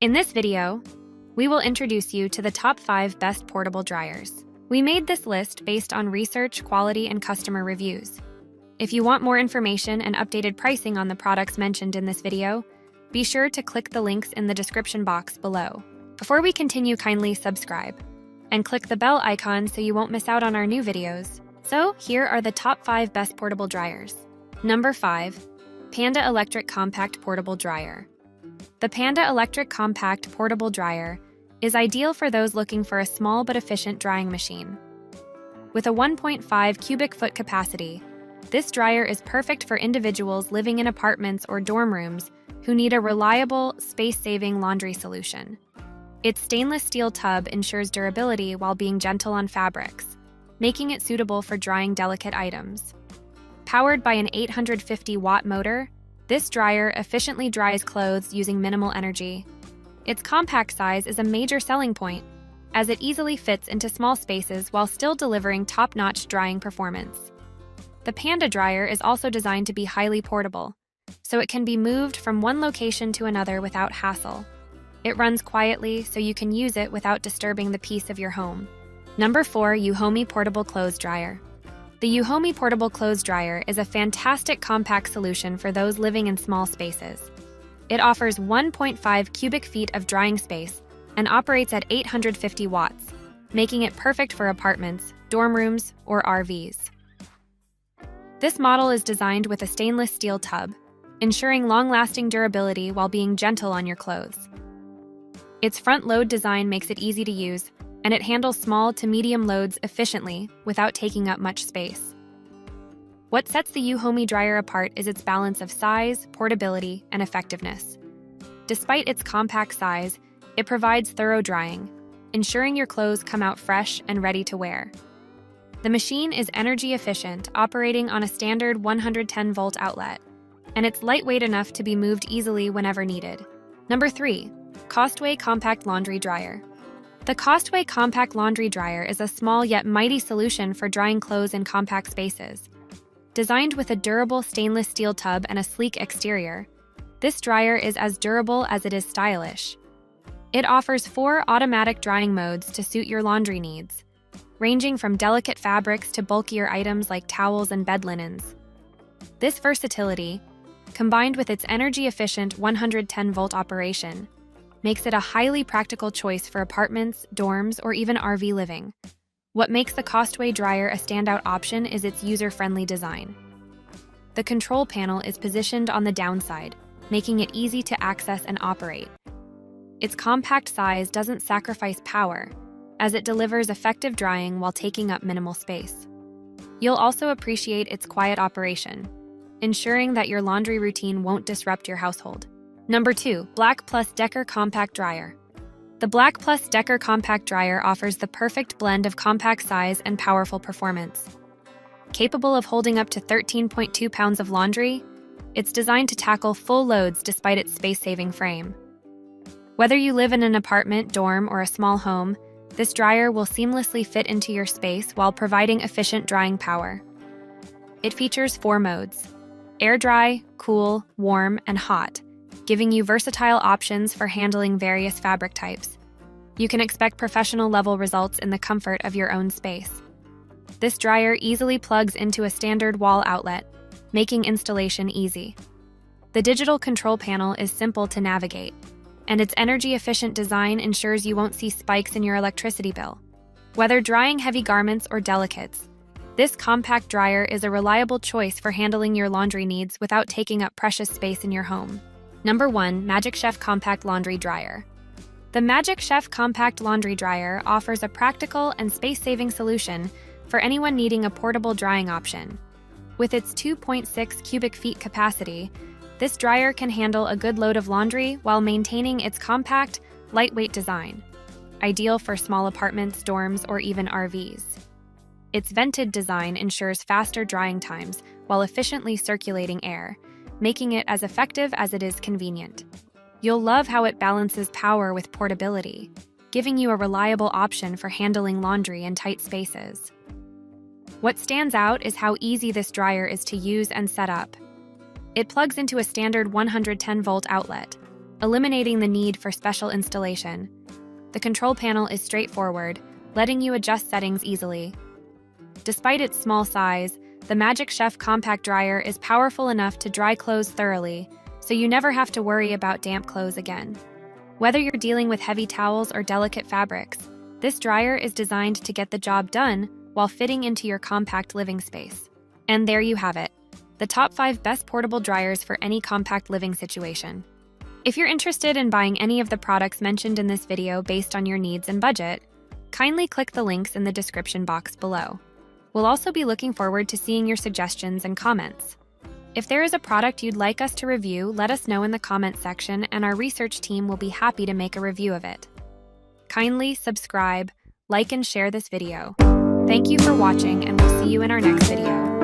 In this video, we will introduce you to the top 5 best portable dryers. We made this list based on research, quality, and customer reviews. If you want more information and updated pricing on the products mentioned in this video, be sure to click the links in the description box below. Before we continue, kindly subscribe and click the bell icon so you won't miss out on our new videos. So, here are the top 5 best portable dryers. Number 5. Panda Electric Compact Portable Dryer. The Panda Electric Compact Portable Dryer is ideal for those looking for a small but efficient drying machine. With a 1.5 cubic foot capacity, this dryer is perfect for individuals living in apartments or dorm rooms who need a reliable, space-saving laundry solution. Its stainless steel tub ensures durability while being gentle on fabrics, making it suitable for drying delicate items. Powered by an 850-watt motor, this dryer efficiently dries clothes using minimal energy. Its compact size is a major selling point, as it easily fits into small spaces while still delivering top-notch drying performance. The Panda dryer is also designed to be highly portable, so it can be moved from one location to another without hassle. It runs quietly, so you can use it without disturbing the peace of your home. Number 4. Yomi Portable Clothes Dryer. The Yomi Portable Clothes Dryer is a fantastic compact solution for those living in small spaces. It offers 1.5 cubic feet of drying space and operates at 850 watts, making it perfect for apartments, dorm rooms, or RVs. This model is designed with a stainless steel tub, ensuring long-lasting durability while being gentle on your clothes. Its front-load design makes it easy to use, and it handles small to medium loads efficiently without taking up much space. What sets the Yomi dryer apart is its balance of size, portability, and effectiveness. Despite its compact size, it provides thorough drying, ensuring your clothes come out fresh and ready to wear. The machine is energy efficient, operating on a standard 110-volt outlet, and it's lightweight enough to be moved easily whenever needed. Number 3. Costway Compact Laundry Dryer. The Costway Compact Laundry Dryer is a small yet mighty solution for drying clothes in compact spaces. Designed with a durable stainless steel tub and a sleek exterior, this dryer is as durable as it is stylish. It offers 4 automatic drying modes to suit your laundry needs, ranging from delicate fabrics to bulkier items like towels and bed linens. This versatility, combined with its energy-efficient 110-volt operation, makes it a highly practical choice for apartments, dorms, or even RV living. What makes the Costway dryer a standout option is its user-friendly design. The control panel is positioned on the downside, making it easy to access and operate. Its compact size doesn't sacrifice power, as it delivers effective drying while taking up minimal space. You'll also appreciate its quiet operation, ensuring that your laundry routine won't disrupt your household. Number 2. Black Plus Decker Compact Dryer. The Black Plus Decker Compact Dryer offers the perfect blend of compact size and powerful performance. Capable of holding up to 13.2 pounds of laundry, it's designed to tackle full loads despite its space-saving frame. Whether you live in an apartment, dorm, or a small home, this dryer will seamlessly fit into your space while providing efficient drying power. It features 4 modes: air dry, cool, warm, and hot, giving you versatile options for handling various fabric types. You can expect professional-level results in the comfort of your own space. This dryer easily plugs into a standard wall outlet, making installation easy. The digital control panel is simple to navigate, and its energy-efficient design ensures you won't see spikes in your electricity bill. Whether drying heavy garments or delicates, this compact dryer is a reliable choice for handling your laundry needs without taking up precious space in your home. Number 1. Magic Chef Compact Laundry Dryer. The Magic Chef Compact Laundry Dryer offers a practical and space-saving solution for anyone needing a portable drying option. With its 2.6 cubic feet capacity, this dryer can handle a good load of laundry while maintaining its compact, lightweight design, ideal for small apartments, dorms, or even RVs. Its vented design ensures faster drying times while efficiently circulating air, making it as effective as it is convenient. You'll love how it balances power with portability, giving you a reliable option for handling laundry in tight spaces. What stands out is how easy this dryer is to use and set up. It plugs into a standard 110-volt outlet, eliminating the need for special installation. The control panel is straightforward, letting you adjust settings easily. Despite its small size, the Magic Chef Compact Dryer is powerful enough to dry clothes thoroughly, so you never have to worry about damp clothes again. Whether you're dealing with heavy towels or delicate fabrics, this dryer is designed to get the job done while fitting into your compact living space. And there you have it, the top 5 best portable dryers for any compact living situation. If you're interested in buying any of the products mentioned in this video based on your needs and budget, kindly click the links in the description box below. We'll also be looking forward to seeing your suggestions and comments. If there is a product you'd like us to review, let us know in the comments section and our research team will be happy to make a review of it. Kindly subscribe, like and share this video. Thank you for watching and we'll see you in our next video.